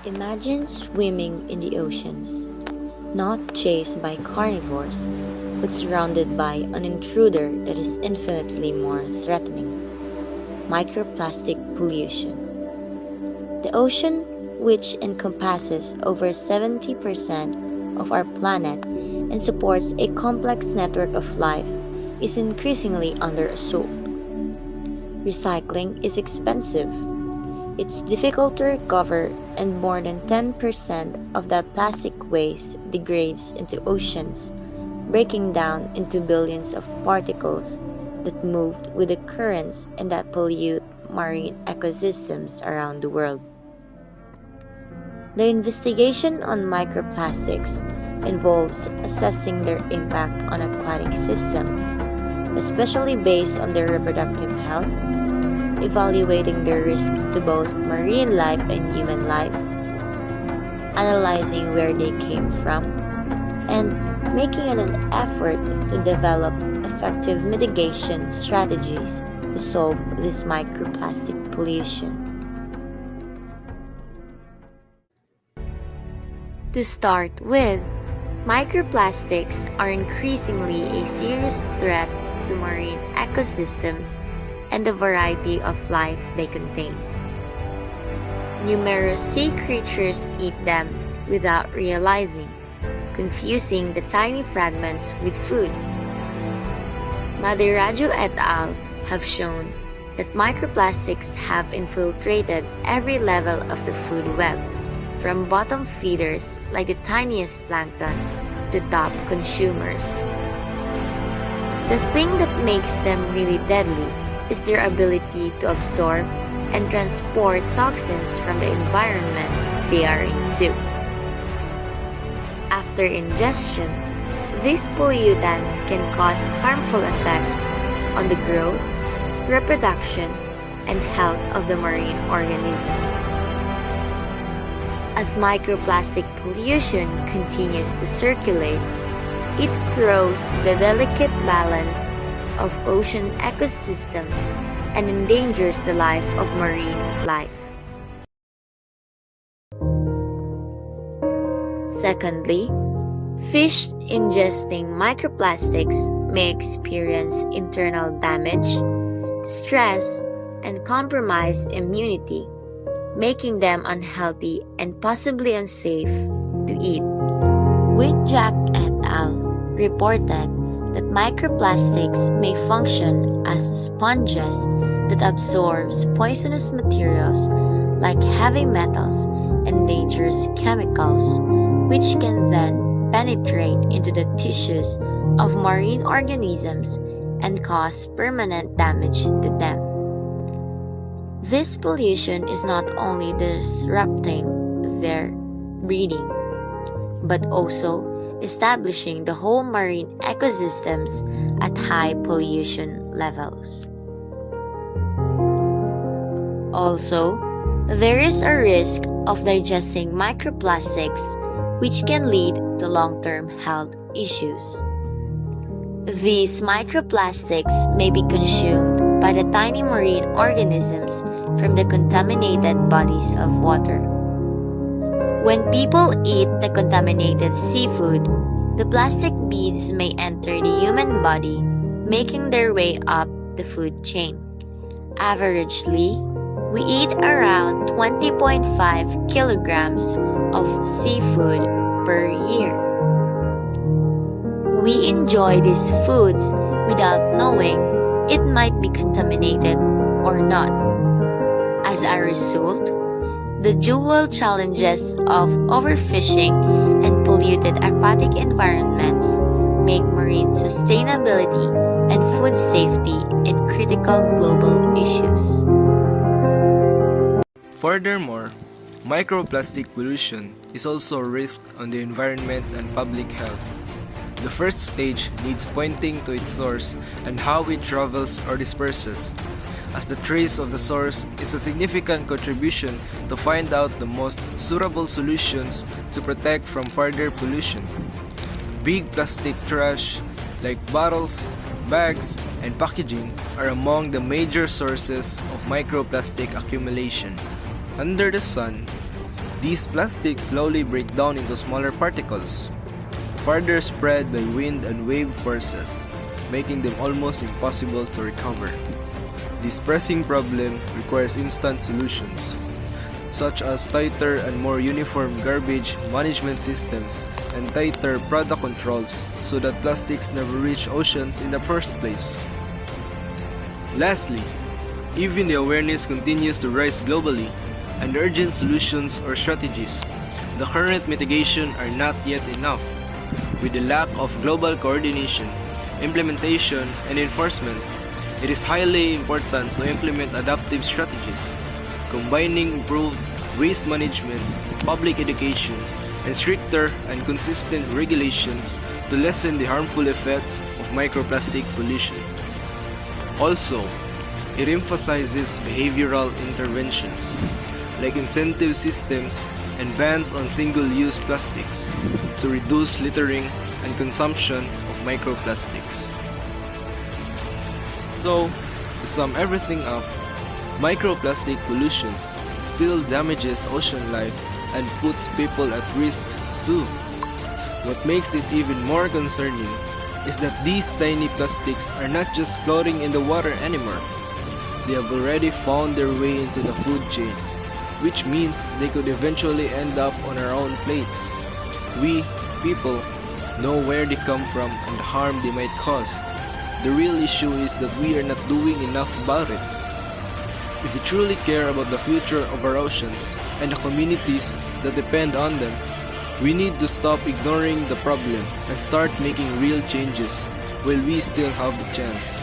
Imagine swimming in the oceans, not chased by carnivores, but surrounded by an intruder that is infinitely more threatening: microplastic pollution. The ocean, which encompasses over 70% of our planet and supports a complex network of life, is increasingly under assault. Recycling is expensive. It's difficult to recover, and more than 10% of that plastic waste degrades into oceans, breaking down into billions of particles that move with the currents and that pollute marine ecosystems around the world. The investigation on microplastics involves assessing their impact on aquatic systems, especially based on their reproductive health, evaluating their risk to both marine life and human life, analyzing where they came from, and making an effort to develop effective mitigation strategies to solve this microplastic pollution. To start with, microplastics are increasingly a serious threat to marine ecosystems and the variety of life they contain. Numerous sea creatures eat them without realizing, confusing the tiny fragments with food. Madiraju et al. Have shown that microplastics have infiltrated every level of the food web, from bottom feeders like the tiniest plankton to top consumers. The thing that makes them really deadly is their ability to absorb and transport toxins from the environment they are into. After ingestion, these pollutants can cause harmful effects on the growth, reproduction, and health of the marine organisms. As microplastic pollution continues to circulate, it throws the delicate balance of ocean ecosystems and endangers the life of marine life. Secondly, fish ingesting microplastics may experience internal damage, stress, and compromised immunity, making them unhealthy and possibly unsafe to eat. Jack et al. Reported that microplastics may function as sponges that absorbs poisonous materials like heavy metals and dangerous chemicals, which can then penetrate into the tissues of marine organisms and cause permanent damage to them. This pollution is not only disrupting their breeding, but also establishing the whole marine ecosystems at high pollution levels. Also, there is a risk of digesting microplastics, which can lead to long-term health issues. These microplastics may be consumed by the tiny marine organisms from the contaminated bodies of water. When people eat the contaminated seafood, the plastic beads may enter the human body, making their way up the food chain. Averagely, we eat around 20.5 kilograms of seafood per year. We enjoy these foods without knowing it might be contaminated or not. As a result, the dual challenges of overfishing and polluted aquatic environments make marine sustainability and food safety in critical global issues. Furthermore, microplastic pollution is also a risk on the environment and public health. The first stage needs pointing to its source and how it travels or disperses, as the trace of the source is a significant contribution to find out the most suitable solutions to protect from further pollution. Big plastic trash like bottles, bags, and packaging are among the major sources of microplastic accumulation. Under the sun, These plastics slowly break down into smaller particles, further spread by wind and wave forces, making them almost impossible to recover. This pressing problem requires instant solutions, such as tighter and more uniform garbage management systems and tighter product controls so that plastics never reach oceans in the first place. Lastly, even the awareness continues to rise globally, and urgent solutions or strategies, the current mitigation are not yet enough. With the lack of global coordination, implementation, and enforcement, it is highly important to implement adaptive strategies, combining improved waste management, public education, and stricter and consistent regulations to lessen the harmful effects of microplastic pollution. Also, it emphasizes behavioral interventions, like incentive systems and bans on single-use plastics to reduce littering and consumption of microplastics. So, to sum everything up, microplastic pollution still damages ocean life and puts people at risk too. What makes it even more concerning is that these tiny plastics are not just floating in the water anymore. They have already found their way into the food chain, which means they could eventually end up on our own plates. We, people, know where they come from and the harm they might cause. The real issue is that we are not doing enough about it. If we truly care about the future of our oceans and the communities that depend on them, we need to stop ignoring the problem and start making real changes while we still have the chance.